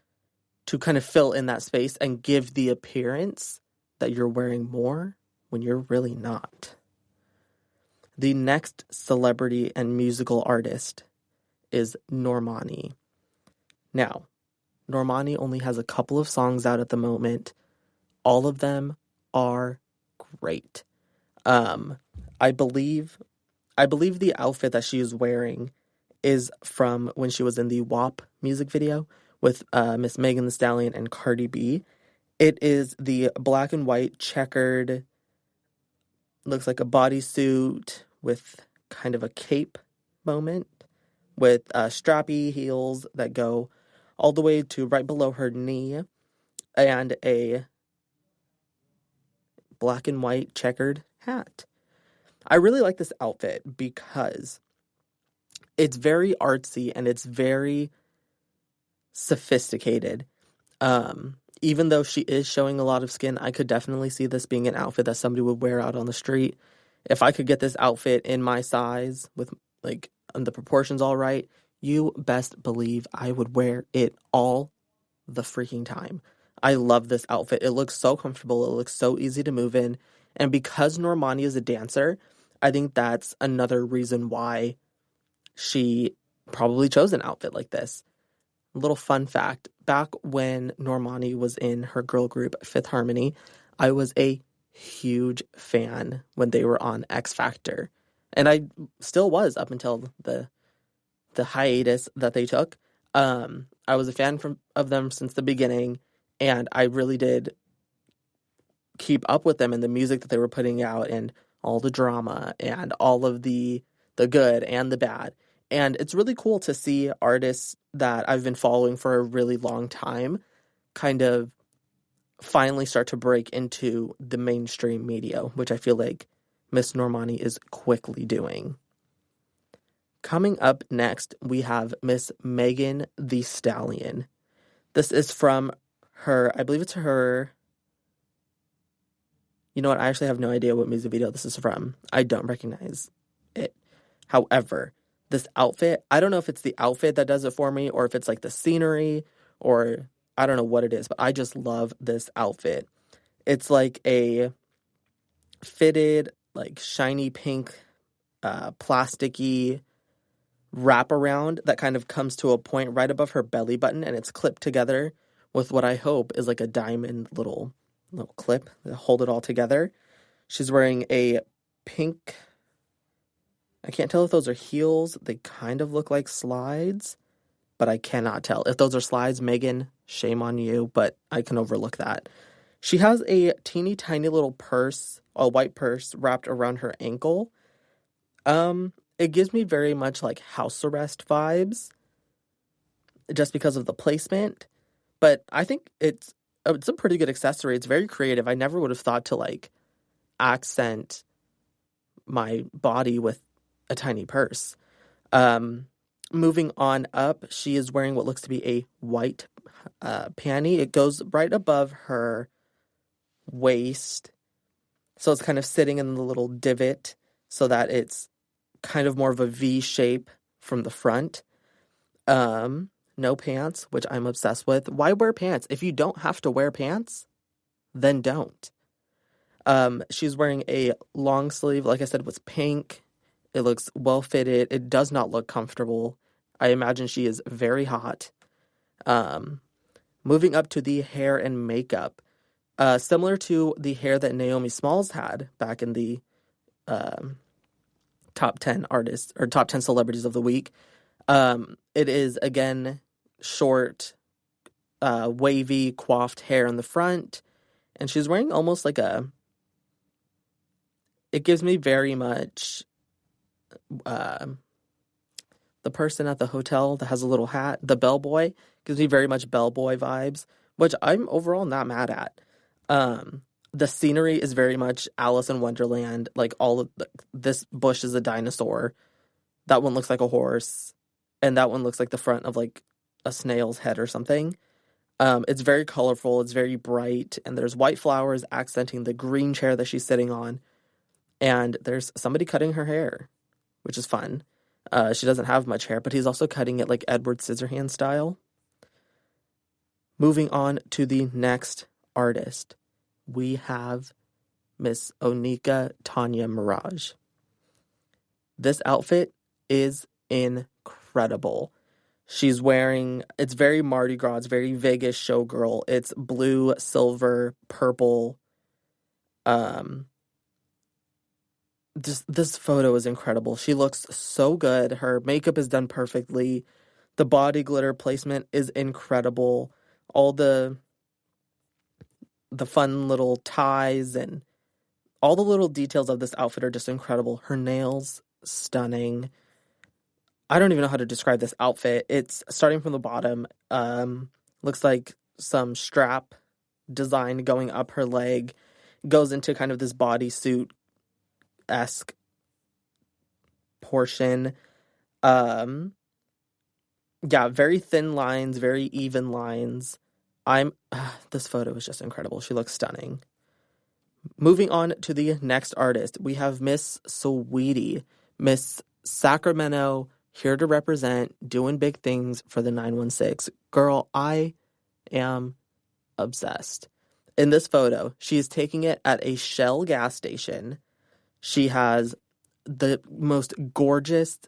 to kind of fill in that space and give the appearance that you're wearing more when you're really not. The next celebrity and musical artist is Normani. Now, Normani only has a couple of songs out at the moment. All of them are great. I believe the outfit that she is wearing is from when she was in the WAP music video with Miss Megan Thee Stallion and Cardi B. It is the black and white checkered, looks like a bodysuit with kind of a cape moment with strappy heels that go all the way to right below her knee, and a black and white checkered hat. I really like this outfit because it's very artsy and it's very sophisticated. Even though she is showing a lot of skin, I could definitely see this being an outfit that somebody would wear out on the street. If I could get this outfit in my size with like the proportions all right, you best believe I would wear it all the freaking time. I love this outfit. It looks so comfortable. It looks so easy to move in. And because Normani is a dancer, I think that's another reason why she probably chose an outfit like this. Little fun fact, back when Normani was in her girl group Fifth Harmony, I was a huge fan when they were on X Factor. And I still was up until the hiatus that they took. I was a fan of them since the beginning, and I really did keep up with them and the music that they were putting out and all the drama and all of the good and the bad. And it's really cool to see artists that I've been following for a really long time kind of finally start to break into the mainstream media, which I feel like Miss Normani is quickly doing. Coming up next, we have Miss Megan Thee Stallion. This is from her, I believe it's her, you know what, I actually have no idea what music video this is from. I don't recognize it. However, this outfit, I don't know if it's the outfit that does it for me or if it's like the scenery or I don't know what it is, but I just love this outfit. It's like a fitted, like shiny pink, plasticky wraparound that kind of comes to a point right above her belly button, and it's clipped together with what I hope is like a diamond little clip that hold it all together. She's wearing a pink, I can't tell if those are heels. They kind of look like slides, but I cannot tell. If those are slides, Megan, shame on you, but I can overlook that. She has a teeny tiny little purse, a white purse wrapped around her ankle. It gives me very much like house arrest vibes just because of the placement. But I think it's a pretty good accessory. It's very creative. I never would have thought to like accent my body with a tiny purse. Moving on up, she is wearing what looks to be a white panty. It goes right above her waist. So it's kind of sitting in the little divot so that it's kind of more of a V shape from the front. No pants, which I'm obsessed with. Why wear pants? If you don't have to wear pants, then don't. She's wearing a long sleeve, like I said, was pink. It looks well fitted. It does not look comfortable. I imagine she is very hot. Moving up to the hair and makeup. Similar to the hair that Naomi Smalls had back in the top 10 artists or top 10 celebrities of the week. It is, again, short, wavy, coiffed hair in the front. And she's wearing almost like it gives me very much the person at the hotel that has a little hat, the bellboy, gives me very much bellboy vibes, which I'm overall not mad at. The scenery is very much Alice in Wonderland. Like all of this bush is a dinosaur. That one looks like a horse. And that one looks like the front of like a snail's head or something. It's very colorful. It's very bright. And there's white flowers accenting the green chair that she's sitting on. And there's somebody cutting her hair, which is fun. She doesn't have much hair, but he's also cutting it like Edward Scissorhands style. Moving on to the next artist, we have Miss Onika Tanya Mirage. This outfit is incredible. She's wearing, it's very Mardi Gras, it's very Vegas showgirl. It's blue, silver, purple. This photo is incredible. She looks so good. Her makeup is done perfectly. The body glitter placement is incredible. All the fun little ties and all the little details of this outfit are just incredible. Her nails, stunning. I don't even know how to describe this outfit. It's starting from the bottom. Looks like some strap design going up her leg. Goes into kind of this bodysuit-esque portion. Yeah, very thin lines, very even lines. This photo is just incredible. She looks stunning. Moving on to the next artist, we have Miss Sweetie, Miss Sacramento, here to represent, doing big things for the 916. Girl, I am obsessed. In this photo, she is taking it at a Shell gas station. She has the most gorgeous,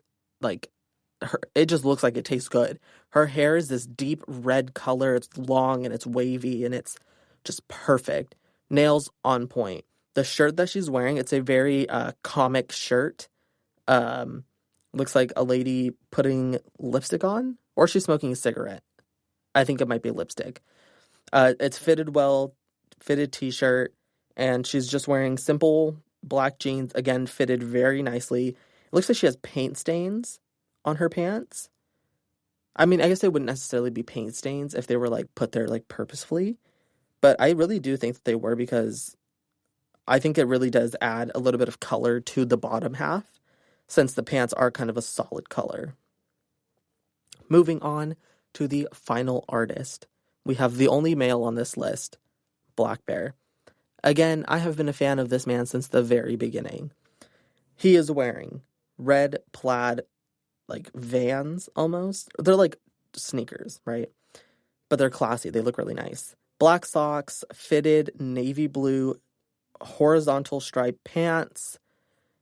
it just looks like it tastes good. Her hair is this deep red color. It's long and it's wavy and it's just perfect. Nails on point. The shirt that she's wearing, it's a very comic shirt. Looks like a lady putting lipstick on, or she's smoking a cigarette. I think it might be lipstick. It's fitted well, fitted t-shirt, and she's just wearing simple black jeans, again, fitted very nicely. It looks like she has paint stains on her pants. I mean, I guess they wouldn't necessarily be paint stains if they were put there purposefully, but I really do think that they were, because I think it really does add a little bit of color to the bottom half, since the pants are kind of a solid color. Moving on to the final artist, we have the only male on this list, Black Bear. Again, I have been a fan of this man since the very beginning. He is wearing red plaid, Vans almost. They're like sneakers, right? But they're classy. They look really nice. Black socks, fitted navy blue, horizontal striped pants.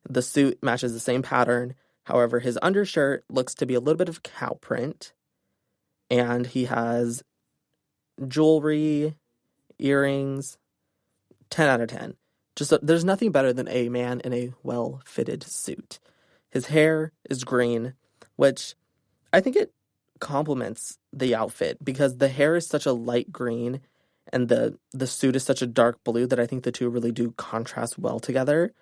The suit matches the same pattern. However, his undershirt looks to be a little bit of cow print. And he has jewelry, earrings, 10 out of 10. There's nothing better than a man in a well-fitted suit. His hair is green, which I think it complements the outfit, because the hair is such a light green And the suit is such a dark blue that I think the two really do contrast well together.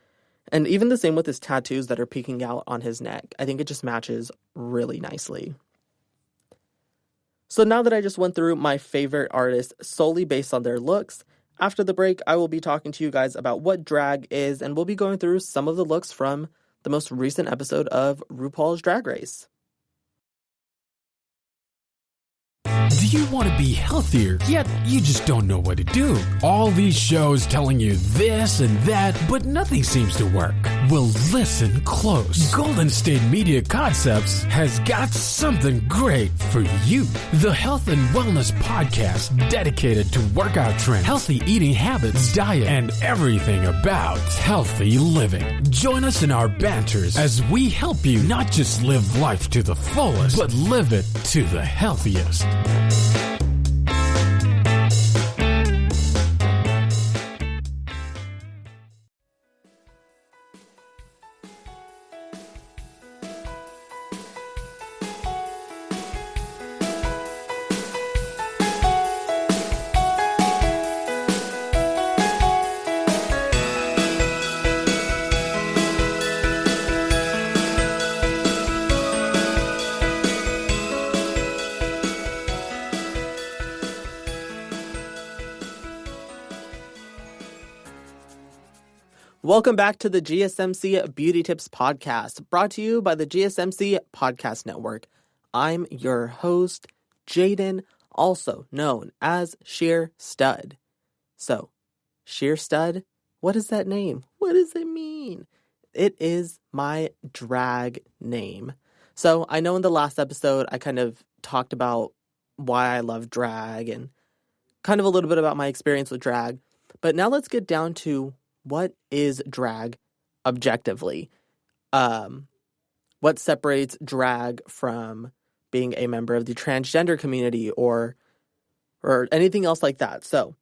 And even the same with his tattoos that are peeking out on his neck. I think it just matches really nicely. So now that I just went through my favorite artists solely based on their looks, after the break, I will be talking to you guys about what drag is, and we'll be going through some of the looks from the most recent episode of RuPaul's Drag Race. Do you want to be healthier, yet you just don't know what to do? All these shows telling you this and that, but nothing seems to work. Well, listen close. Golden State Media Concepts has got something great for you. The Health and Wellness Podcast dedicated to workout trends, healthy eating habits, diet, and everything about healthy living. Join us in our banters as we help you not just live life to the fullest, but live it to the healthiest. Welcome back to the GSMC Beauty Tips Podcast, brought to you by the GSMC Podcast Network. I'm your host, Jaiden, also known as Sheer Stud. So, Sheer Stud, what is that name? What does it mean? It is my drag name. So, I know in the last episode, I kind of talked about why I love drag and kind of a little bit about my experience with drag. But now let's get down to what is drag objectively? What separates drag from being a member of the transgender community or anything else like that? So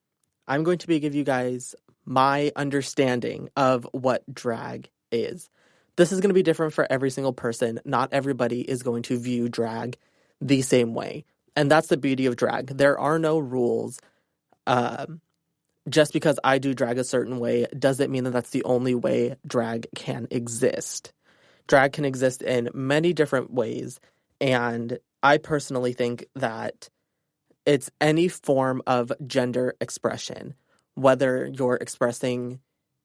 I'm going to give you guys my understanding of what drag is. This is going to be different for every single person. Not everybody is going to view drag the same way. And that's the beauty of drag. There are no rules. Just because I do drag a certain way doesn't mean that that's the only way drag can exist. Drag can exist in many different ways, and I personally think that it's any form of gender expression, whether you're expressing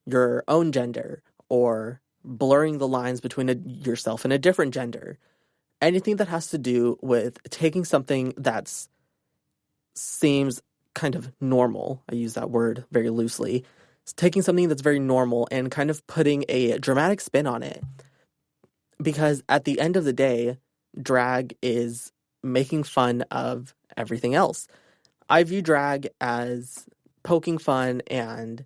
your own gender or blurring the lines between yourself and a different gender. Anything that has to do with taking something that seems kind of normal, I use that word very loosely, it's taking something that's very normal and kind of putting a dramatic spin on it. Because at the end of the day, drag is making fun of everything else. I view drag as poking fun and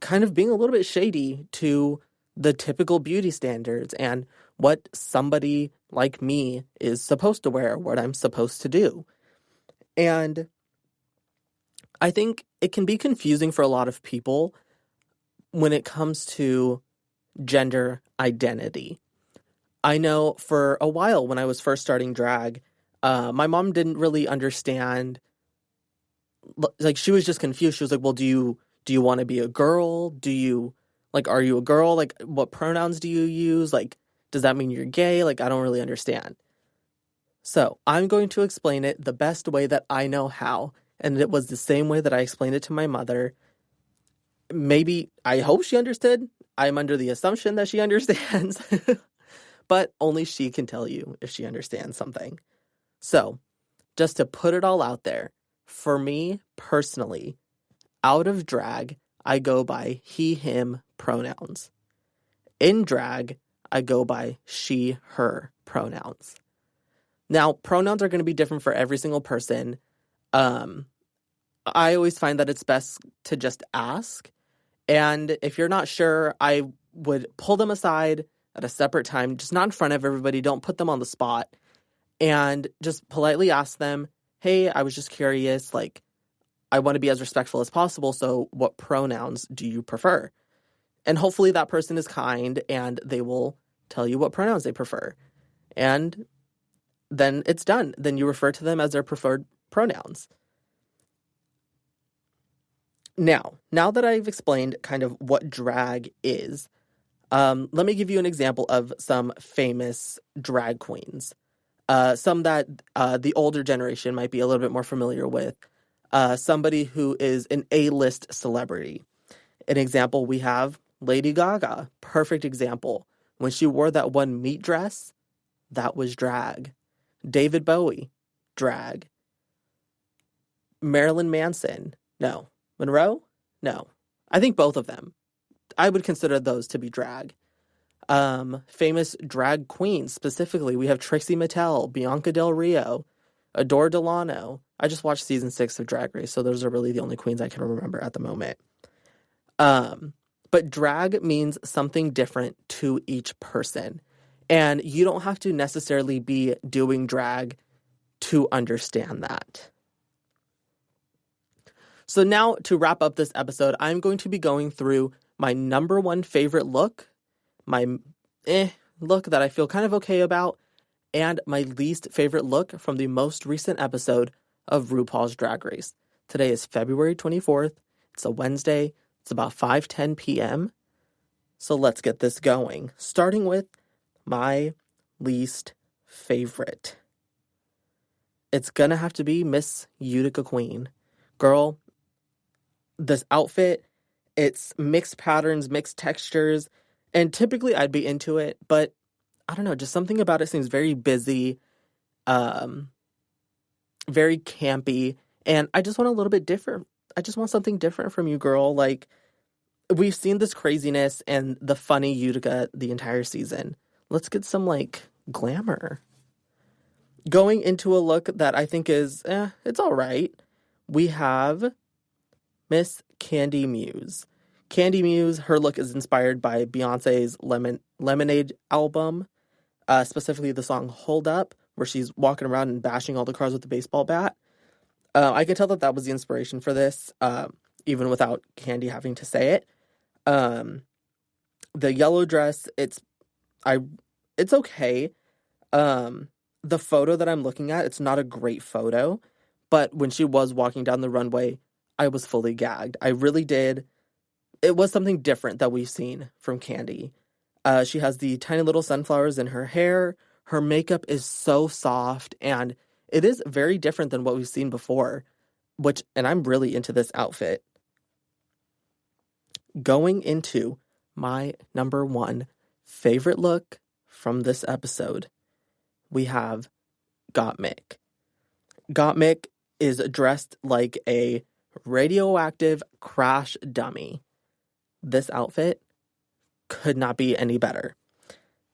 kind of being a little bit shady to the typical beauty standards and what somebody like me is supposed to wear, what I'm supposed to do. And I think it can be confusing for a lot of people when it comes to gender identity. I know for a while when I was first starting drag, my mom didn't really understand. Like, she was just confused. She was like, well, do you want to be a girl? Are you a girl? Like, what pronouns do you use? Like, does that mean you're gay? Like, I don't really understand. So I'm going to explain it the best way that I know how. And it was the same way that I explained it to my mother. Maybe, I hope she understood. I'm under the assumption that she understands. But only she can tell you if she understands something. So, just to put it all out there, for me personally, out of drag, I go by he, him pronouns. In drag, I go by she, her pronouns. Now, pronouns are going to be different for every single person. I always find that it's best to just ask. And if you're not sure, I would pull them aside at a separate time, just not in front of everybody. Don't put them on the spot. And just politely ask them, hey, I was just curious, like, I want to be as respectful as possible, so what pronouns do you prefer? And hopefully that person is kind and they will tell you what pronouns they prefer. And then it's done. Then you refer to them as their preferred pronouns. Now that I've explained kind of what drag is, let me give you an example of some famous drag queens. Some that the older generation might be a little bit more familiar with. Somebody who is an A-list celebrity. An example, we have Lady Gaga. Perfect example. When she wore that one meat dress, that was drag. David Bowie, drag. Marilyn Manson, no. Monroe, no. I think both of them. I would consider those to be drag. Famous drag queens, specifically, we have Trixie Mattel, Bianca Del Rio, Adore Delano. I just watched season 6 of Drag Race, so those are really the only queens I can remember at the moment. But drag means something different to each person. And you don't have to necessarily be doing drag to understand that. So now, to wrap up this episode, I'm going to be going through my number one favorite look, my look that I feel kind of okay about, and my least favorite look from the most recent episode of RuPaul's Drag Race. Today is February 24th. It's a Wednesday. It's about 5:10 p.m. So let's get this going. Starting with my least favorite. It's gonna have to be Miss Utica Queen. Girl, this outfit, it's mixed patterns, mixed textures, and typically I'd be into it, but I don't know, just something about it seems very busy, very campy, and I just want a little bit different. I just want something different from you, girl. Like, we've seen this craziness and the funny Utica the entire season. Let's get some, like, glamour. Going into a look that I think is, it's all right. We have Miss Candy Muse. Candy Muse, her look is inspired by Beyonce's Lemonade album, specifically the song Hold Up, where she's walking around and bashing all the cars with a baseball bat. I could tell that that was the inspiration for this, even without Candy having to say it. The yellow dress, it's okay. The photo that I'm looking at, it's not a great photo, but when she was walking down the runway, I was fully gagged. I really did. It was something different that we've seen from Candy. She has the tiny little sunflowers in her hair. Her makeup is so soft, and it is very different than what we've seen before, and I'm really into this outfit. Going into my number one favorite look from this episode, we have Gottmik. Gottmik is dressed like a radioactive crash dummy. This outfit could not be any better.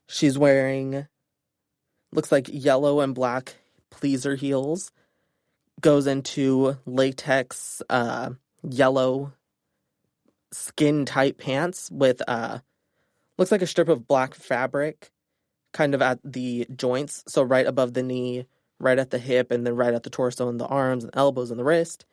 She's wearing, looks like yellow and black pleaser heels, goes into latex yellow skin tight pants with looks like a strip of black fabric kind of at the joints, so right above the knee, right at the hip, and then right at the torso and the arms and elbows and the wrist,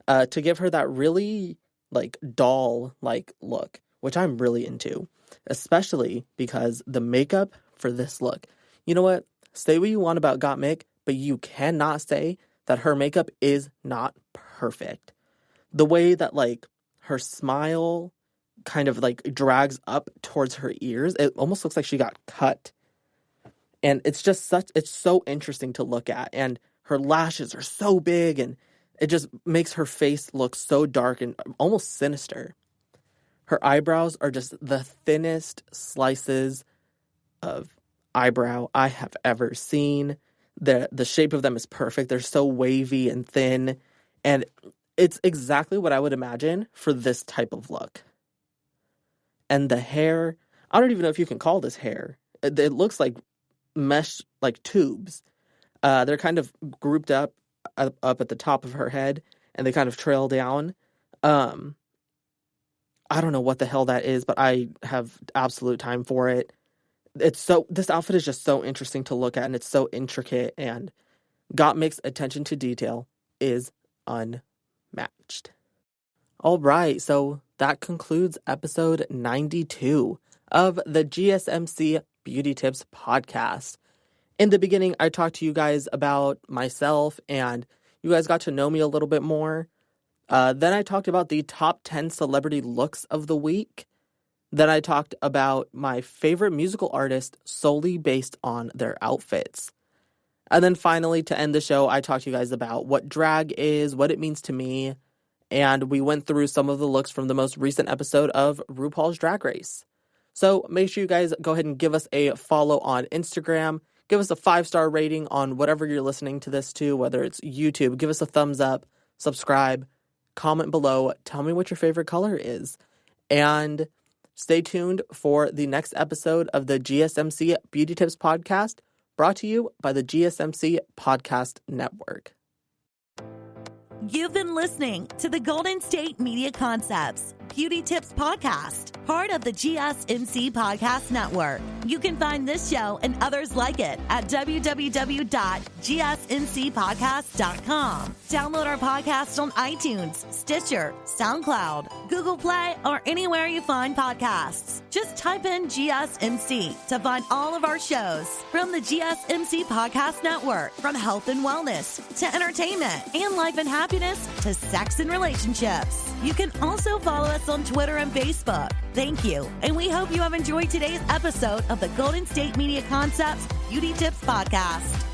to give her that really like doll like look, which I'm really into, especially because the makeup for this look, you know what, say what you want about Gottmik, but you cannot say that her makeup is not perfect. The way that like her smile kind of like drags up towards her ears, it almost looks like she got cut. And it's so interesting to look at. And her lashes are so big, and it just makes her face look so dark and almost sinister. Her eyebrows are just the thinnest slices of eyebrow I have ever seen. The shape of them is perfect. They're so wavy and thin. And it's exactly what I would imagine for this type of look. And the hair, I don't even know if you can call this hair. It looks like mesh, like tubes. They're kind of grouped up at the top of her head, and they kind of trail down. I don't know what the hell that is, but I have absolute time for it. This outfit is just so interesting to look at, and it's so intricate, and Gottmik's attention to detail is unmatched. All right, so that concludes episode 92 of the GSMC Beauty Tips podcast. In the beginning, I talked to you guys about myself, and you guys got to know me a little bit more. Then I talked about the top 10 celebrity looks of the week. Then I talked about my favorite musical artist solely based on their outfits. And then finally, to end the show, I talked to you guys about what drag is, what it means to me, and we went through some of the looks from the most recent episode of RuPaul's Drag Race. So make sure you guys go ahead and give us a follow on Instagram. Give us a 5-star rating on whatever you're listening to this to, whether it's YouTube. Give us a thumbs up, subscribe, comment below, tell me what your favorite color is. And stay tuned for the next episode of the GSMC Beauty Tips Podcast, brought to you by the GSMC Podcast Network. You've been listening to the Golden State Media Concepts Beauty Tips Podcast, part of the GSMC Podcast Network. You can find this show and others like it at www.gsmcpodcast.com. Download our podcast on iTunes, Stitcher, SoundCloud, Google Play, or anywhere you find podcasts. Just type in GSMC to find all of our shows from the GSMC Podcast Network, from health and wellness to entertainment and life and happiness to sex and relationships. You can also follow us on Twitter and Facebook. Thank you, and we hope you have enjoyed today's episode of the Golden State Media Concepts Beauty Tips Podcast.